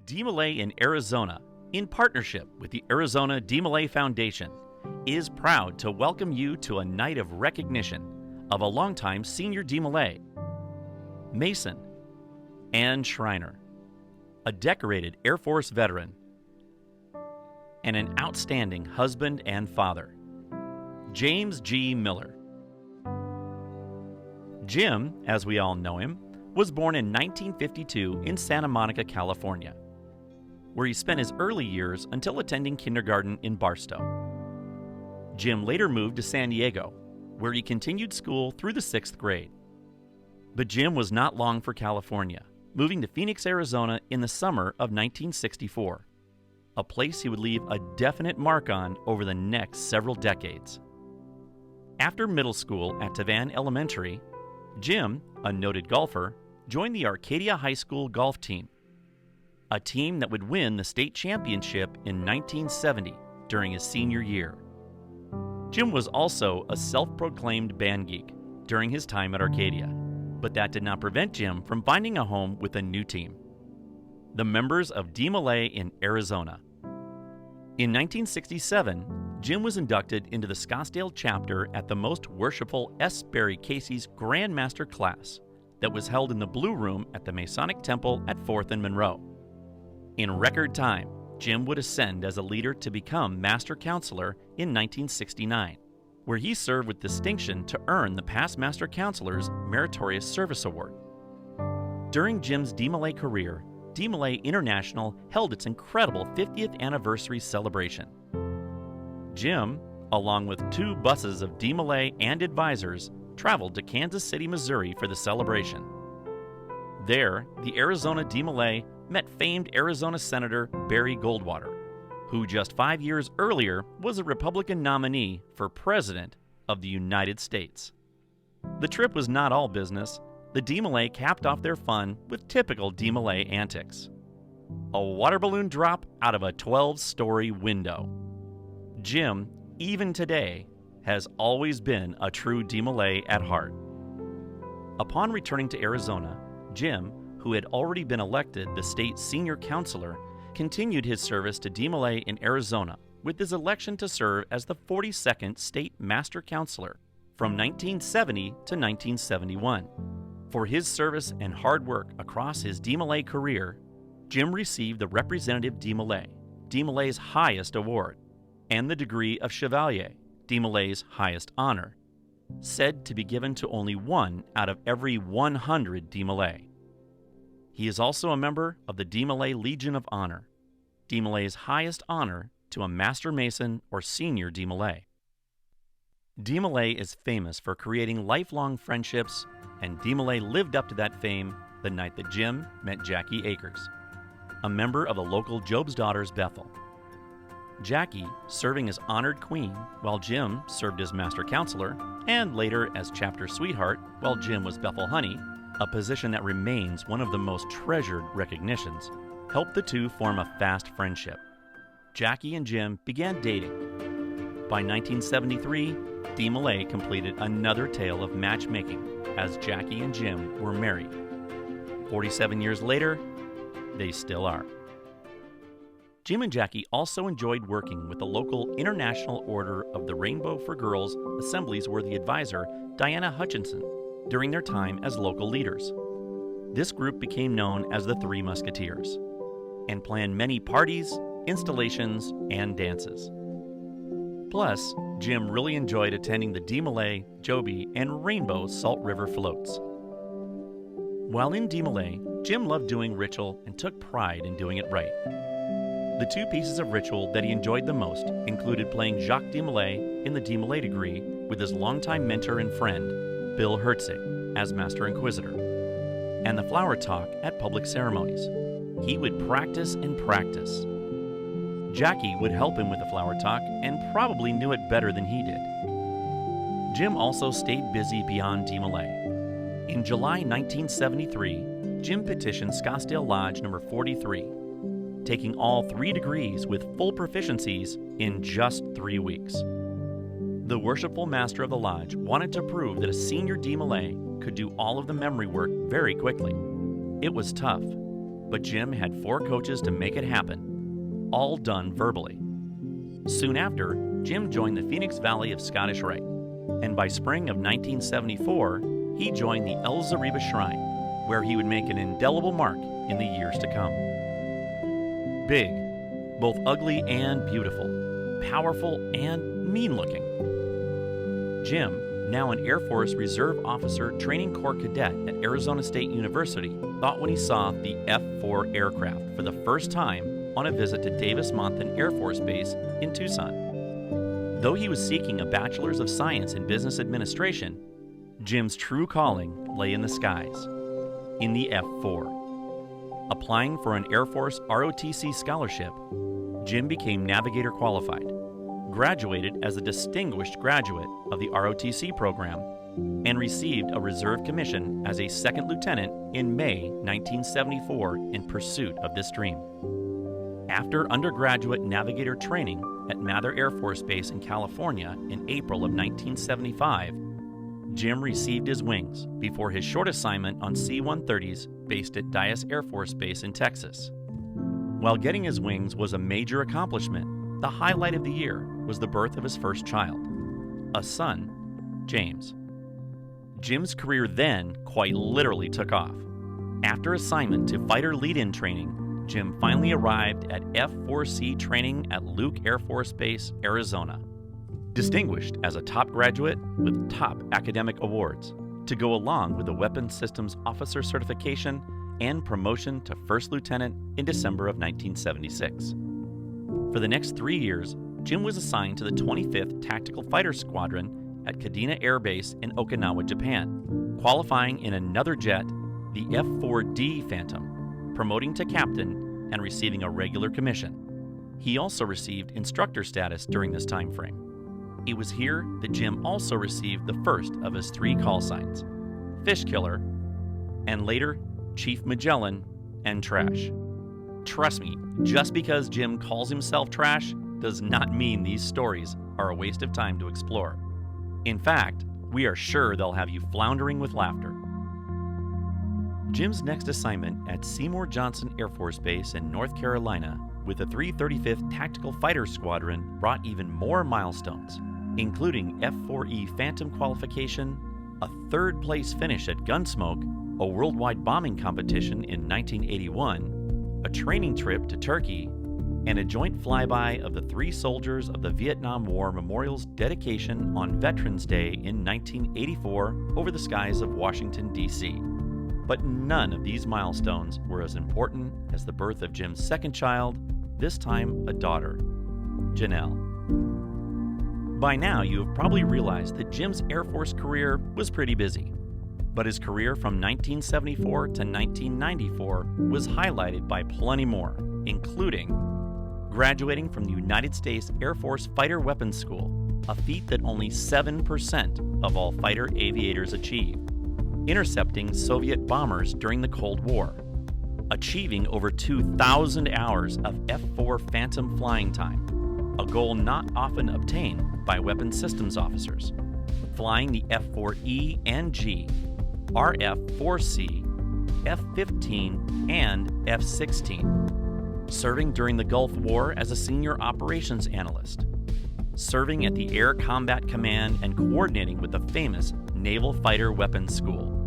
DeMolay in Arizona, in partnership with the Arizona DeMolay Foundation, is proud to welcome you to a night of recognition of a longtime Senior DeMolay, Mason Ann Schreiner, a decorated Air Force veteran, and an outstanding husband and father, James G. Miller. Jim, as we all know him, was born in 1952 in Santa Monica, California, where he spent his early years until attending kindergarten in Barstow. Jim later moved to San Diego, where he continued school through the 6th grade. But Jim was not long for California, moving to Phoenix, Arizona in the summer of 1964, a place he would leave a definite mark on over the next several decades. After middle school at Tavan Elementary, Jim, a noted golfer, joined the Arcadia High School golf team, a team that would win the state championship in 1970 during his senior year. Jim was also a self-proclaimed band geek during his time at Arcadia, but that did not prevent Jim from finding a home with a new team, the members of DeMolay in Arizona. In 1967, Jim was inducted into the Scottsdale chapter at the Most Worshipful S. Barry Casey's Grand Master class that was held in the Blue Room at the Masonic Temple at 4th and Monroe. In record time, Jim would ascend as a leader to become Master Counselor in 1969, where he served with distinction to earn the Past Master Counselor's Meritorious Service Award. During Jim's DeMolay career, DeMolay International held its incredible 50th anniversary celebration. Jim, along with 2 buses of DeMolay and advisors, traveled to Kansas City, Missouri for the celebration. There, the Arizona DeMolay met famed Arizona Senator Barry Goldwater, who just 5 years earlier was a Republican nominee for President of the United States. The trip was not all business. The DeMolay capped off their fun with typical DeMolay antics. A water balloon drop out of a 12-story window. Jim, even today, has always been a true DeMolay at heart. Upon returning to Arizona, Jim, who had already been elected the state senior counselor, continued his service to DeMolay in Arizona with his election to serve as the 42nd state master counselor from 1970 to 1971. For his service and hard work across his DeMolay career, Jim received the Representative DeMolay, DeMolay's highest award, and the degree of Chevalier, DeMolay's highest honor, said to be given to only 1 out of every 100 DeMolay. He is also a member of the DeMolay Legion of Honor, DeMolay's highest honor to a Master Mason or Senior DeMolay. DeMolay is famous for creating lifelong friendships, and DeMolay lived up to that fame the night that Jim met Jackie Akers, a member of the local Job's Daughters Bethel. Jackie serving as honored queen while Jim served as master counselor, and later as chapter sweetheart while Jim was Bethel Honey, a position that remains one of the most treasured recognitions, helped the two form a fast friendship. Jackie and Jim began dating. By 1973, DeMolay completed another tale of matchmaking as Jackie and Jim were married. 47 years later, they still are. Jim and Jackie also enjoyed working with the local International Order of the Rainbow for Girls Assembly's worthy advisor, Diana Hutchinson, during their time as local leaders. This group became known as the Three Musketeers and planned many parties, installations, and dances. Plus, Jim really enjoyed attending the DeMolay, Joby, and Rainbow Salt River floats. While in DeMolay, Jim loved doing ritual and took pride in doing it right. The 2 pieces of ritual that he enjoyed the most included playing Jacques DeMolay in the DeMolay degree with his longtime mentor and friend, Bill Herzig, as Master Inquisitor, and the flower talk at public ceremonies. He would practice and practice. Jackie would help him with the flower talk and probably knew it better than he did. Jim also stayed busy beyond DeMolay. In July 1973, Jim petitioned Scottsdale Lodge number 43, taking all 3 degrees with full proficiencies in just 3 weeks. The worshipful master of the lodge wanted to prove that a senior DeMolay could do all of the memory work very quickly. It was tough, but Jim had 4 coaches to make it happen, all done verbally. Soon after, Jim joined the Phoenix Valley of Scottish Rite, and by spring of 1974, he joined the El Zariba Shrine, where he would make an indelible mark in the years to come. Big, both ugly and beautiful, powerful and mean-looking. Jim, now an Air Force Reserve Officer Training Corps cadet at Arizona State University, thought when he saw the F-4 aircraft for the first time on a visit to Davis-Monthan Air Force Base in Tucson. Though he was seeking a Bachelor's of Science in Business Administration, Jim's true calling lay in the skies, in the F-4. Applying for an Air Force ROTC scholarship, Jim became Navigator qualified, graduated as a distinguished graduate of the ROTC program, and received a reserve commission as a second lieutenant in May 1974 in pursuit of this dream. After undergraduate navigator training at Mather Air Force Base in California in April of 1975, Jim received his wings before his short assignment on C-130s based at Dyess Air Force Base in Texas. While getting his wings was a major accomplishment, the highlight of the year was the birth of his first child, a son, James. Jim's career then quite literally took off. After assignment to fighter lead-in training, Jim finally arrived at F-4C training at Luke Air Force Base, Arizona. Distinguished as a top graduate with top academic awards, to go along with the Weapons Systems Officer certification and promotion to First Lieutenant in December of 1976. For the next 3 years, Jim was assigned to the 25th Tactical Fighter Squadron at Kadena Air Base in Okinawa, Japan, qualifying in another jet, the F-4D Phantom, promoting to captain and receiving a regular commission. He also received instructor status during this time frame. It was here that Jim also received the first of his 3 call signs, Fish Killer, and later Chief Magellan and Trash. Trust me, just because Jim calls himself Trash does not mean these stories are a waste of time to explore. In fact, we are sure they'll have you floundering with laughter. Jim's next assignment at Seymour Johnson Air Force Base in North Carolina with the 335th Tactical Fighter Squadron brought even more milestones, including F-4E Phantom qualification, a 3rd place finish at Gunsmoke, a worldwide bombing competition in 1981, a training trip to Turkey, and a joint flyby of the 3 soldiers of the Vietnam War Memorial's dedication on Veterans Day in 1984 over the skies of Washington, D.C. But none of these milestones were as important as the birth of Jim's second child, this time a daughter, Janelle. By now, you have probably realized that Jim's Air Force career was pretty busy, but his career from 1974 to 1994 was highlighted by plenty more, including graduating from the United States Air Force Fighter Weapons School, a feat that only 7% of all fighter aviators achieve, intercepting Soviet bombers during the Cold War, achieving over 2,000 hours of F-4 Phantom flying time, a goal not often obtained by weapons systems officers, flying the F-4E and G, RF-4C, F-15, and F-16, serving during the Gulf War as a senior operations analyst, serving at the Air Combat Command and coordinating with the famous Naval Fighter Weapons School,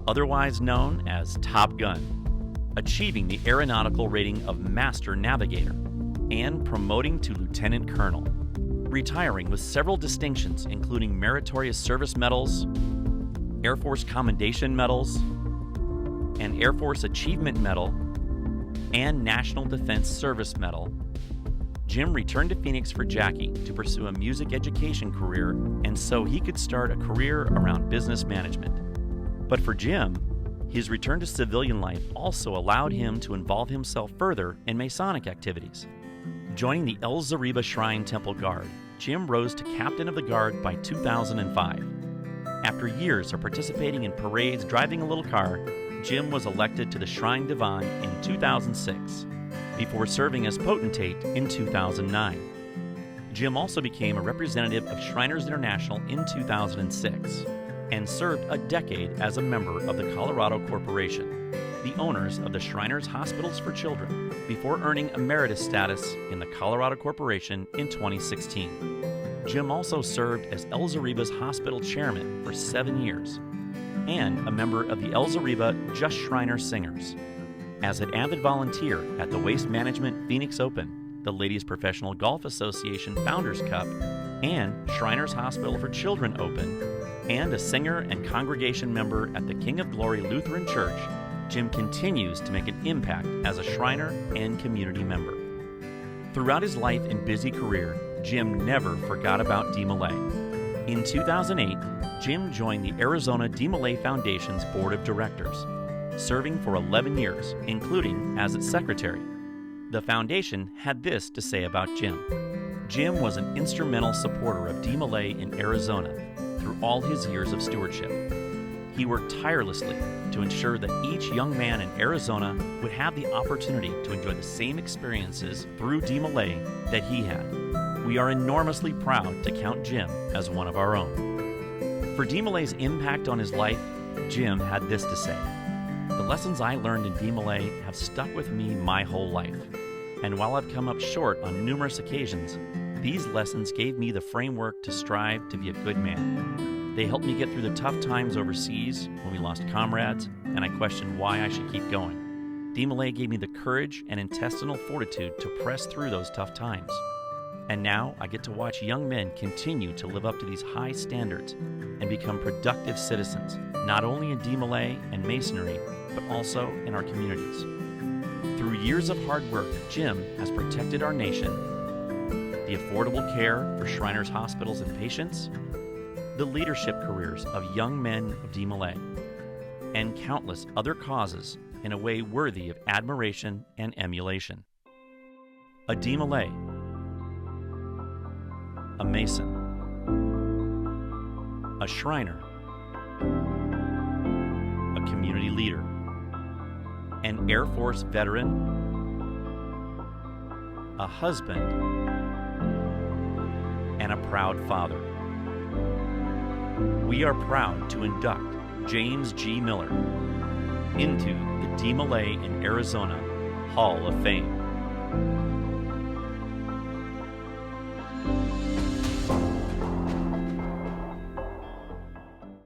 otherwise known as Top Gun, achieving the aeronautical rating of Master Navigator, and promoting to Lieutenant Colonel, retiring with several distinctions including Meritorious Service Medals, Air Force Commendation Medals, an Air Force Achievement Medal, and National Defense Service Medal. Jim returned to Phoenix for Jackie to pursue a music education career and so he could start a career around business management. But for Jim, his return to civilian life also allowed him to involve himself further in Masonic activities. Joining the El Zariba Shrine Temple Guard, Jim rose to Captain of the Guard by 2005. After years of participating in parades driving a little car, Jim was elected to the Shrine Divan in 2006, before serving as potentate in 2009. Jim also became a representative of Shriners International in 2006, and served a decade as a member of the Colorado Corporation. the owners of the Shriners Hospitals for Children, before earning emeritus status in the Colorado Corporation in 2016. Jim also served as El Zariba's hospital chairman for 7 years and a member of the El Zariba Just Shriner Singers. As an avid volunteer at the Waste Management Phoenix Open, the Ladies Professional Golf Association Founders Cup, and Shriners Hospital for Children Open, and a singer and congregation member at the King of Glory Lutheran Church, Jim continues to make an impact as a Shriner and community member. Throughout his life and busy career, Jim never forgot about DeMolay. In 2008, Jim joined the Arizona DeMolay Foundation's Board of Directors, serving for 11 years, including as its secretary. The foundation had this to say about Jim. Jim was an instrumental supporter of DeMolay in Arizona through all his years of stewardship. He worked tirelessly to ensure that each young man in Arizona would have the opportunity to enjoy the same experiences through DeMolay that he had. We are enormously proud to count Jim as one of our own. For DeMolay's impact on his life, Jim had this to say: "The lessons I learned in DeMolay have stuck with me my whole life. And while I've come up short on numerous occasions, these lessons gave me the framework to strive to be a good man. They helped me get through the tough times overseas when we lost comrades and I questioned why I should keep going. DeMolay gave me the courage and intestinal fortitude to press through those tough times. And now I get to watch young men continue to live up to these high standards and become productive citizens, not only in DeMolay and Masonry, but also in our communities. Through years of hard work, Jim has protected our nation, the affordable care for Shriners Hospitals and patients, the leadership careers of young men of DeMolay, and countless other causes in a way worthy of admiration and emulation. A DeMolay, a Mason, a Shriner, a community leader, an Air Force veteran, a husband, and a proud father. We are proud to induct James G. Miller into the DeMolay in Arizona Hall of Fame.